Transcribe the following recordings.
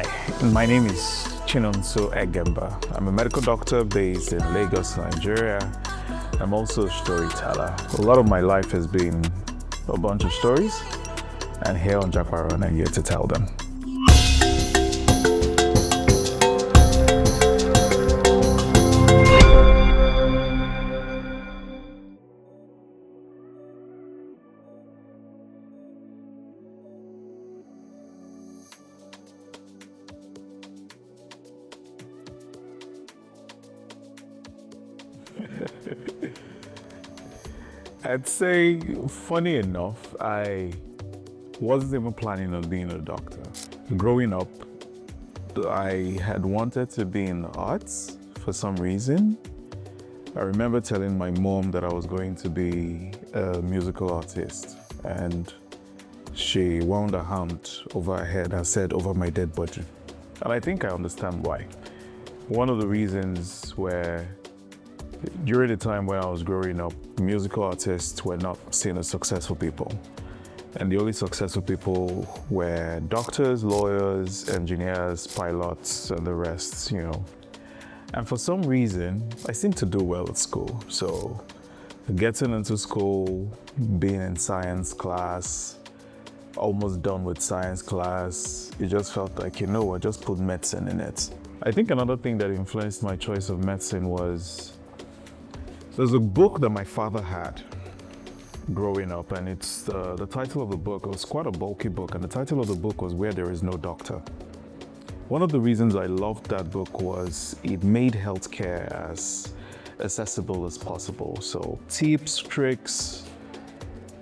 Hi, my name is Chinonso Egemba. I'm a medical doctor based in Lagos, Nigeria. I'm also a storyteller. A lot of my life has been a bunch of stories, and here on JAPA.RUN I'm here to tell them. I'd say, funny enough, I wasn't even planning on being a doctor. Growing up, I had wanted to be in the arts for some reason. I remember telling my mom that I was going to be a musical artist, and she wound her hand over her head and said, "Over my dead body." And I think I understand why. One of the reasons were during the time when I was growing up, musical artists were not seen as successful people. And the only successful people were doctors, lawyers, engineers, pilots, and the rest, And for some reason, I seemed to do well at school. So getting into school, being in science class, almost done with science class, it just felt like, I just put medicine in it. I think another thing that influenced my choice of medicine was there's a book that my father had growing up, and it's the title of the book. It was quite a bulky book, and the title of the book was Where There Is No Doctor. One of the reasons I loved that book was it made healthcare as accessible as possible. So tips, tricks,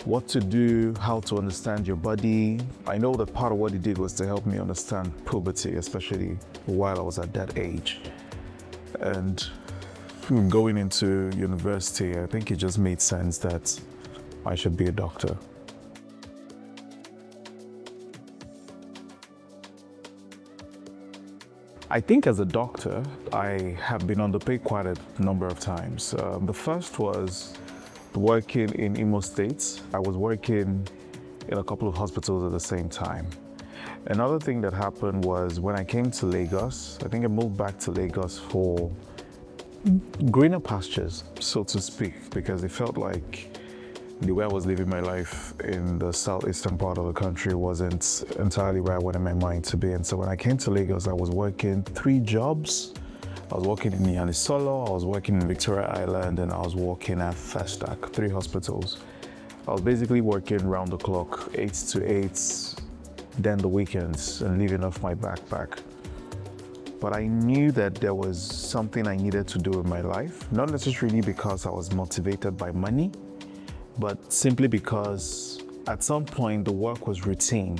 what to do, how to understand your body. I know that part of what it did was to help me understand puberty, especially while I was at that age. And going into university, I think it just made sense that I should be a doctor. I think as a doctor, I have been underpaid quite a number of times. The first was working in Imo State. I was working in a couple of hospitals at the same time. Another thing that happened was when I came to Lagos, I think I moved back to Lagos for greener pastures, so to speak, because it felt like the way I was living my life in the southeastern part of the country wasn't entirely where I wanted my mind to be. And so when I came to Lagos, I was working 3 jobs. I was working in Yanisolo, I was working in Victoria Island, and I was working at Festac, 3 hospitals. I was basically working round the clock, 8 to 8, then the weekends, and living off my backpack. But I knew that there was something I needed to do in my life, not necessarily because I was motivated by money, but simply because at some point the work was routine.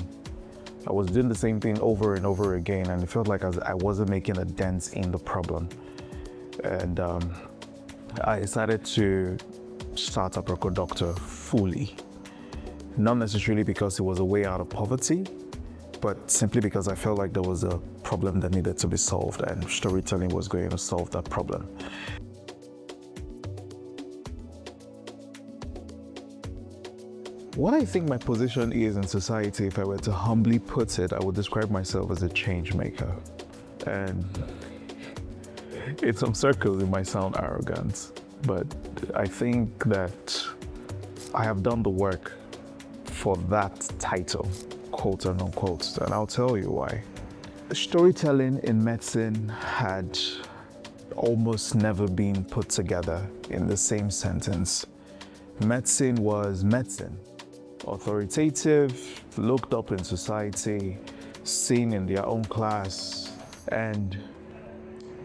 I was doing the same thing over and over again, and it felt like I wasn't making a dent in the problem. And I decided to start Aproko Doctor fully. Not necessarily because it was a way out of poverty, but simply because I felt like there was a problem that needed to be solved, and storytelling was going to solve that problem. What I think my position is in society, if I were to humbly put it, I would describe myself as a change maker. And in some circles, it might sound arrogant, but I think that I have done the work for that title, quote and unquote, and I'll tell you why. Storytelling in medicine had almost never been put together in the same sentence. Medicine was medicine, authoritative, looked up in society, seen in their own class. And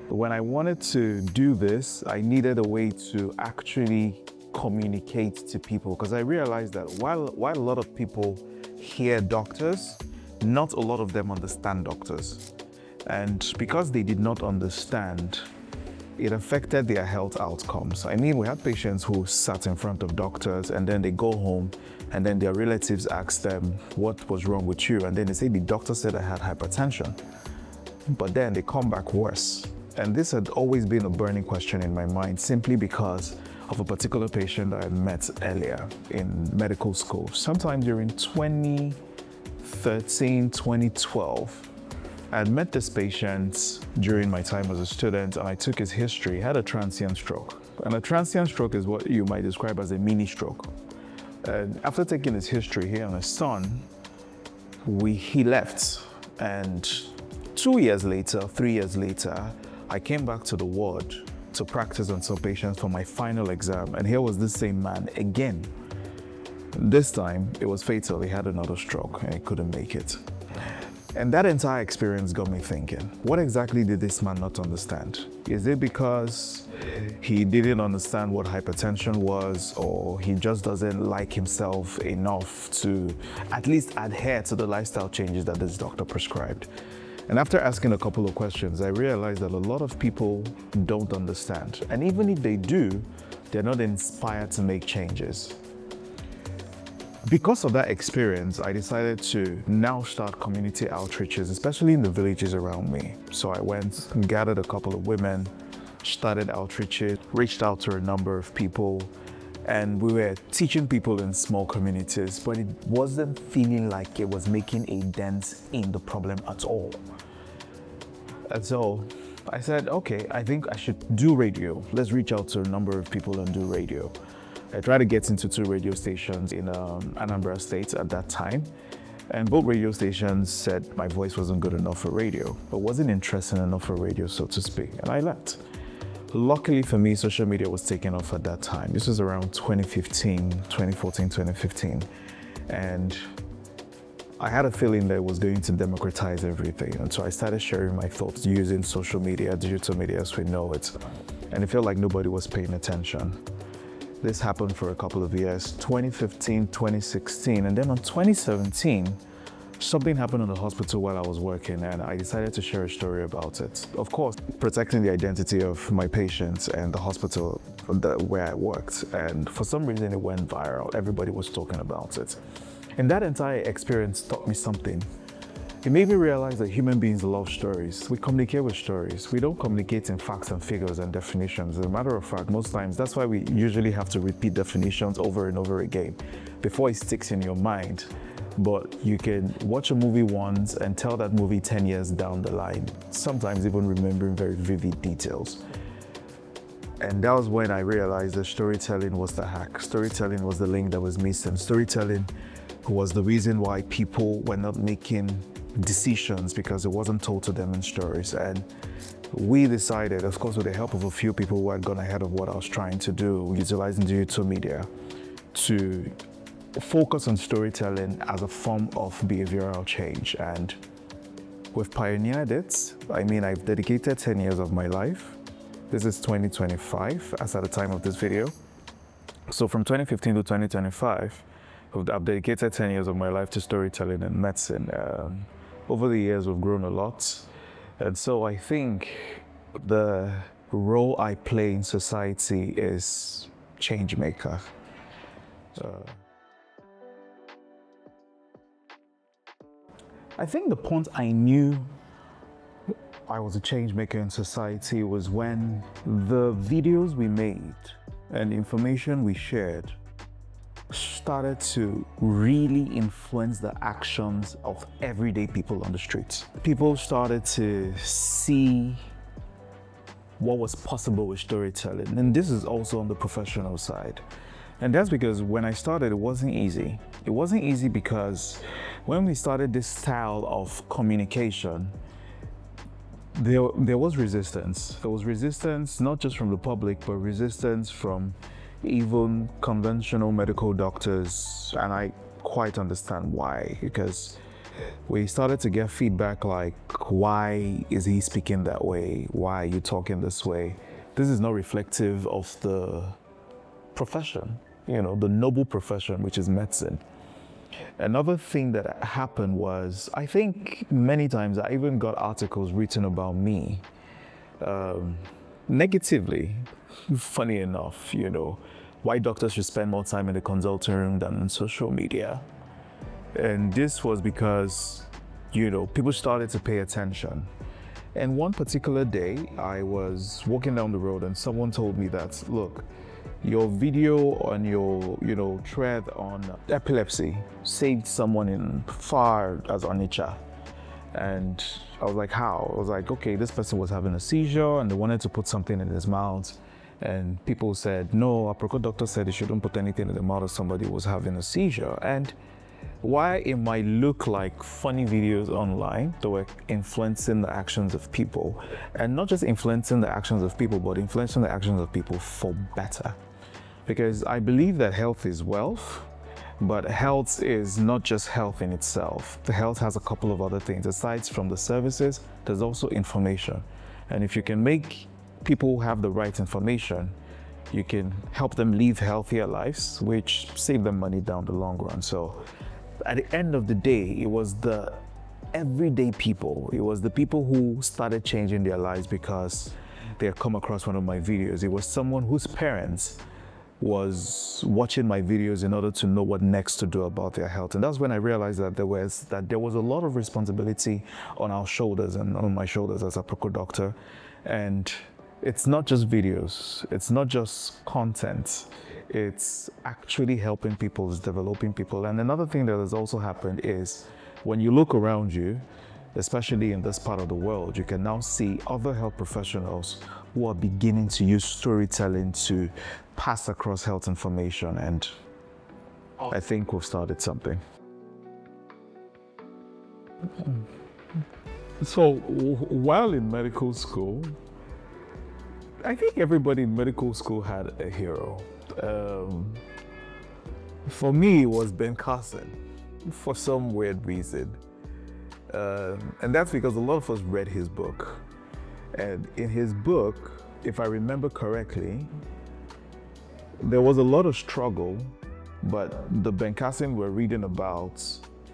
when I wanted to do this, I needed a way to actually communicate to people, because I realized that while a lot of people hear doctors, not a lot of them understand doctors. And because they did not understand, it affected their health outcomes. I mean, we had patients who sat in front of doctors, and then they go home, and then their relatives ask them, "What was wrong with you?" And then they say, "The doctor said I had hypertension." But then they come back worse. And this had always been a burning question in my mind, simply because of a particular patient I had met earlier in medical school, sometime during 2013, 2012. I had met this patient during my time as a student, and I took his history. He had a transient stroke. And a transient stroke is what you might describe as a mini stroke. And after taking his history here on his son, he left. And 2 years later, 3 years later, I came back to the ward to practice on some patients for my final exam. And here was this same man again. This time, it was fatal. He had another stroke and he couldn't make it. And that entire experience got me thinking, what exactly did this man not understand? Is it because he didn't understand what hypertension was, or he just doesn't like himself enough to at least adhere to the lifestyle changes that this doctor prescribed? And after asking a couple of questions, I realized that a lot of people don't understand. And even if they do, they're not inspired to make changes. Because of that experience, I decided to now start community outreaches, especially in the villages around me. So I went and gathered a couple of women, started outreaches, reached out to a number of people, and we were teaching people in small communities, but it wasn't feeling like it was making a dent in the problem at all. And so I said, okay, I think I should do radio. Let's reach out to a number of people and do radio. I tried to get into 2 radio stations in Anambra State at that time, and both radio stations said my voice wasn't good enough for radio, but wasn't interesting enough for radio, so to speak, and I left. Luckily for me, social media was taking off at that time. This was around 2014, 2015, and I had a feeling that it was going to democratize everything, and so I started sharing my thoughts using social media, digital media as we know it, and it felt like nobody was paying attention. This happened for a couple of years, 2015, 2016, and then in 2017, something happened in the hospital while I was working, and I decided to share a story about it. Of course, protecting the identity of my patients and the hospital where I worked, and for some reason it went viral. Everybody was talking about it. And that entire experience taught me something. It made me realize that human beings love stories. We communicate with stories. We don't communicate in facts and figures and definitions. As a matter of fact, most times, that's why we usually have to repeat definitions over and over again before it sticks in your mind. But you can watch a movie once and tell that movie 10 years down the line, sometimes even remembering very vivid details. And that was when I realized that storytelling was the hack. Storytelling was the link that was missing. Storytelling was the reason why people were not making decisions, because it wasn't told to them in stories. And we decided, of course with the help of a few people who had gone ahead of what I was trying to do, utilizing digital media, to focus on storytelling as a form of behavioral change. And we've pioneered it. I mean, I've dedicated 10 years of my life. This is 2025 as at the time of this video. So from 2015 to 2025, I've dedicated 10 years of my life to storytelling and medicine. Over the years, we've grown a lot. And so I think the role I play in society is change maker. I think the point I knew I was a change maker in society was when the videos we made and information we shared started to really influence the actions of everyday people on the streets. People started to see what was possible with storytelling. And this is also on the professional side. And that's because when I started, it wasn't easy. It wasn't easy because when we started this style of communication, there was resistance. There was resistance not just from the public, but resistance from even conventional medical doctors, and I quite understand why, because we started to get feedback like, why is he speaking that way? Why are you talking this way? This is not reflective of the profession, you know, the noble profession, which is medicine. Another thing that happened was, I think many times I even got articles written about me, negatively. Funny enough, you know, why doctors should spend more time in the consulting room than on social media. And this was because, you know, people started to pay attention. And one particular day, I was walking down the road and someone told me that, look, your video on your, you know, thread on epilepsy saved someone in far as Onitsha. And I was like, how? I was like, okay, this person was having a seizure and they wanted to put something in his mouth. And people said, no, Aproko Doctor said he shouldn't put anything in the mouth of somebody who was having a seizure. And while it might look like funny videos online, they were influencing the actions of people. And not just influencing the actions of people, but influencing the actions of people for better. Because I believe that health is wealth. But health is not just health in itself. The health has a couple of other things. Aside from the services, there's also information. And if you can make people have the right information, you can help them live healthier lives, which save them money down the long run. So at the end of the day, it was the everyday people. It was the people who started changing their lives because they had come across one of my videos. It was someone whose parents was watching my videos in order to know what next to do about their health. And that's when I realized that there was a lot of responsibility on our shoulders and on my shoulders as a Aproko Doctor. And it's not just videos, it's not just content, it's actually helping people, it's developing people. And another thing that has also happened is when you look around you, especially in this part of the world, you can now see other health professionals who are beginning to use storytelling to pass across health information, and I think we've started something. So while in medical school, I think everybody in medical school had a hero. For me, it was Ben Carson, for some weird reason. And that's because a lot of us read his book. And in his book, if I remember correctly, there was a lot of struggle, but the Ben Carson we're reading about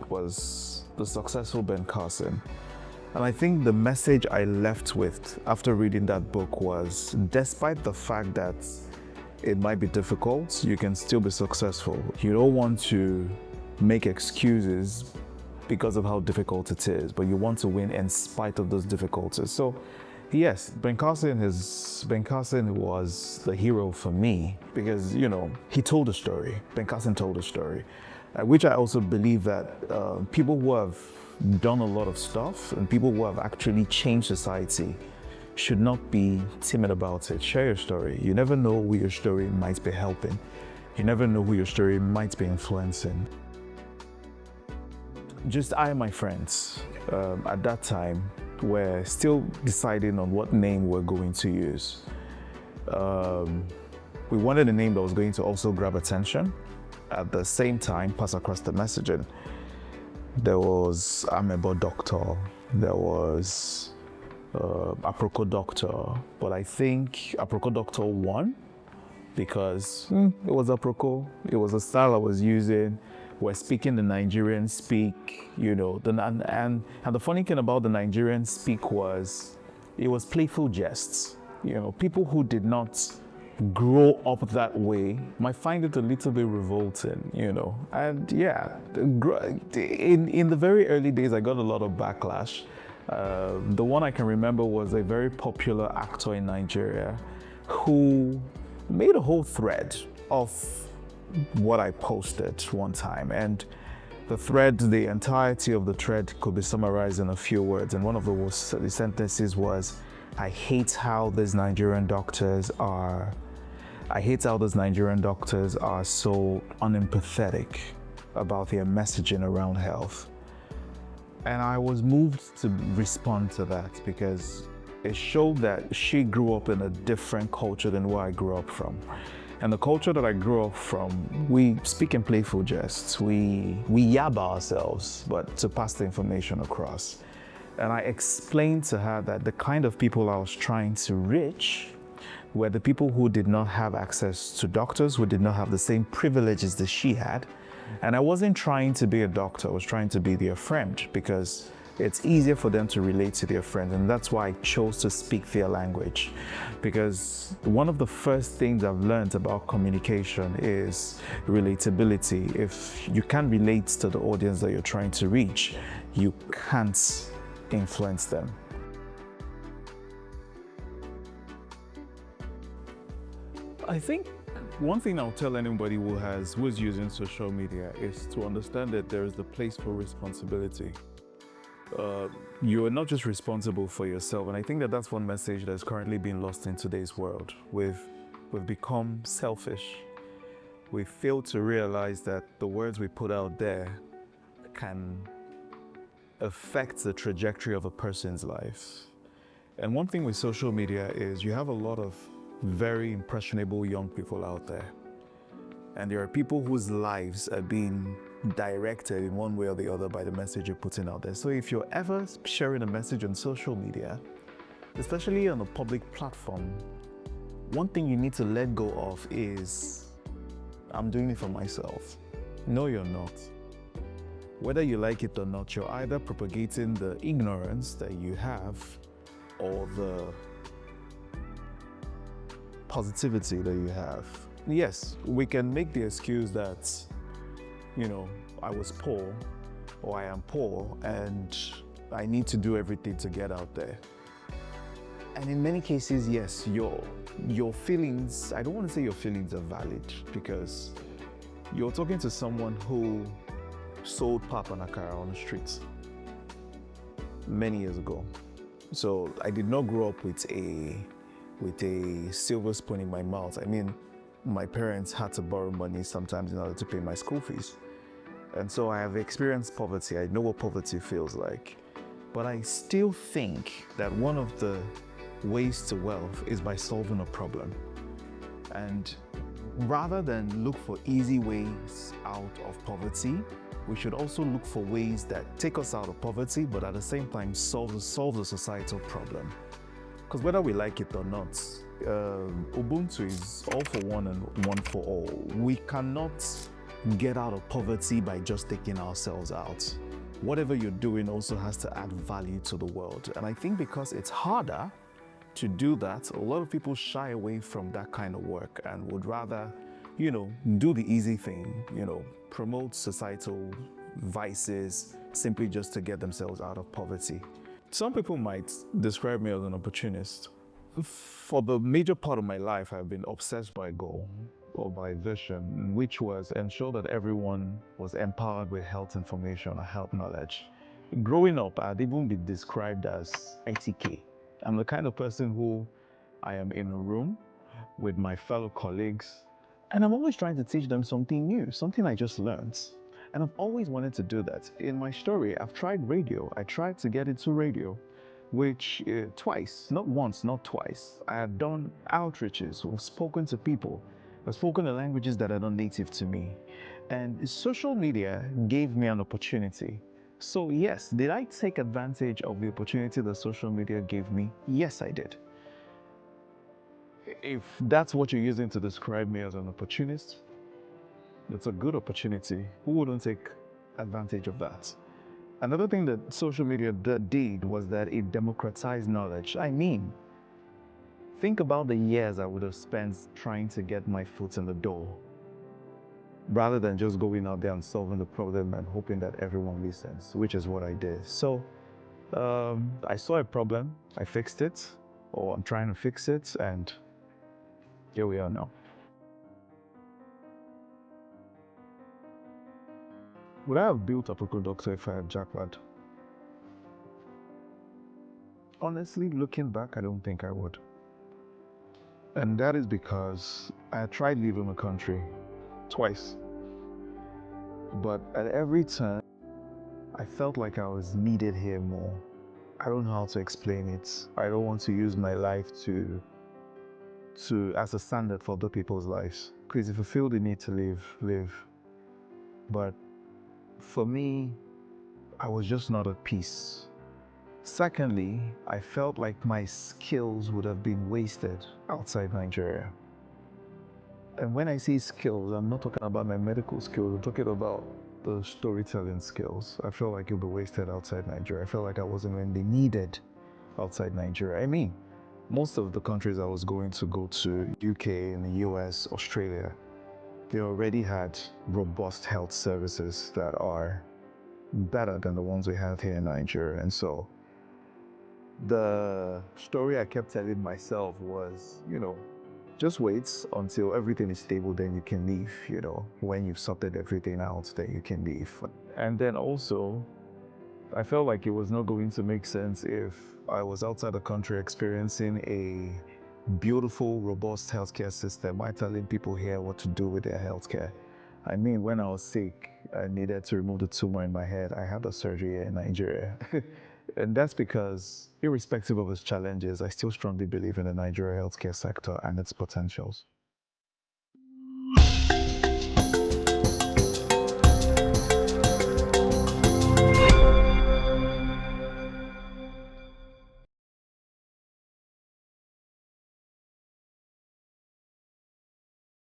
was the successful Ben Carson. And I think the message I left with after reading that book was, despite the fact that it might be difficult, you can still be successful. You don't want to make excuses because of how difficult it is, but you want to win in spite of those difficulties. So yes, Ben Carson was the hero for me because, you know, he told a story. Ben Carson told a story, which I also believe that people who have done a lot of stuff and people who have actually changed society should not be timid about it. Share your story. You never know who your story might be helping. You never know who your story might be influencing. Just I and my friends at that time were still deciding on what name we're going to use. We wanted a name that was going to also grab attention, at the same time pass across the messaging. There was Aproko Doctor, there was Aproko Doctor, but I think Aproko Doctor won because it was Aproko, it was a style I was using. We're speaking the Nigerian speak, you know, and the funny thing about the Nigerian speak was it was playful jests. You know, people who did not grow up that way might find it a little bit revolting, you know. And yeah, in the very early days, I got a lot of backlash. The one I can remember was a very popular actor in Nigeria who made a whole thread of what I posted one time, and the entirety of the thread could be summarized in a few words, and one of the sentences was, I hate how these Nigerian doctors are so unempathetic about their messaging around health. And I was moved to respond to that because it showed that she grew up in a different culture than where I grew up from. And the culture that I grew up from, we speak in playful jests, we yab ourselves, but to pass the information across. And I explained to her that the kind of people I was trying to reach were the people who did not have access to doctors, who did not have the same privileges that she had. And I wasn't trying to be a doctor, I was trying to be their friend because it's easier for them to relate to their friends, and that's why I chose to speak their language. Because one of the first things I've learned about communication is relatability. If you can't relate to the audience that you're trying to reach, you can't influence them. I think one thing I'll tell anybody who's using social media is to understand that there is a place for responsibility. you are not just responsible for yourself. And I think that that's one message that's currently being lost in today's world. We've become selfish. We fail to realize that the words we put out there can affect the trajectory of a person's life. And one thing with social media is you have a lot of very impressionable young people out there. And there are people whose lives are being directed in one way or the other by the message you're putting out there. So if you're ever sharing a message on social media, especially on a public platform, one thing you need to let go of is, I'm doing it for myself. No, you're not. Whether you like it or not, you're either propagating the ignorance that you have or the positivity that you have. Yes, we can make the excuse that, I was poor or I am poor and I need to do everything to get out there. And in many cases, yes, your feelings, I don't want to say your feelings are valid, because you're talking to someone who sold pap and akara on the streets many years ago. So I did not grow up with a silver spoon in my mouth. I mean, my parents had to borrow money sometimes in order to pay my school fees. And so I have experienced poverty. I know what poverty feels like. But I still think that one of the ways to wealth is by solving a problem. And rather than look for easy ways out of poverty, we should also look for ways that take us out of poverty, but at the same time solve the societal problem. Because whether we like it or not, Ubuntu is all for one and one for all. We cannot get out of poverty by just taking ourselves out. Whatever you're doing also has to add value to the world. And I think because it's harder to do that, a lot of people shy away from that kind of work and would rather, do the easy thing, promote societal vices simply just to get themselves out of poverty. Some people might describe me as an opportunist. For the major part of my life, I've been obsessed by a goal or by vision, which was ensure that everyone was empowered with health information or health knowledge. Growing up, I'd even been described as ITK. I'm the kind of person who I am in a room with my fellow colleagues, and I'm always trying to teach them something new, something I just learned. And I've always wanted to do that. In my story, I've tried radio. I tried to get into radio, which twice, not once, not twice. I had done outreaches, I've spoken to people, I've spoken the languages that are not native to me. And social media gave me an opportunity. So yes, did I take advantage of the opportunity that social media gave me? Yes, I did. If that's what you're using to describe me as an opportunist, it's a good opportunity. Who wouldn't take advantage of that? Another thing that social media did was that it democratized knowledge. I mean, think about the years I would have spent trying to get my foot in the door, rather than just going out there and solving the problem and hoping that everyone listens, which is what I did. So I saw a problem, I fixed it, or I'm trying to fix it, and here we are now. Would I have built Aproko Doctor if I had JAPA.RUN? Honestly, looking back, I don't think I would. And that is because I tried leaving the country twice. But at every turn, I felt like I was needed here more. I don't know how to explain it. I don't want to use my life as a standard for other people's lives. Because if you feel the need to live. But for me, I was just not at peace. Secondly, I felt like my skills would have been wasted outside Nigeria. And when I say skills, I'm not talking about my medical skills, I'm talking about the storytelling skills. I felt like it would be wasted outside Nigeria. I felt like I wasn't really needed outside Nigeria. I mean, most of the countries I was going to go to, UK, and the US, Australia, they already had robust health services that are better than the ones we have here in Nigeria. And so the story I kept telling myself was, just wait until everything is stable, then you can leave, when you've sorted everything out, then you can leave. And then also, I felt like it was not going to make sense if I was outside the country experiencing a beautiful, robust healthcare system by telling people here what to do with their healthcare. I mean, when I was sick, I needed to remove the tumor in my head. I had the surgery in Nigeria. And that's because, irrespective of its challenges, I still strongly believe in the Nigeria healthcare sector and its potentials.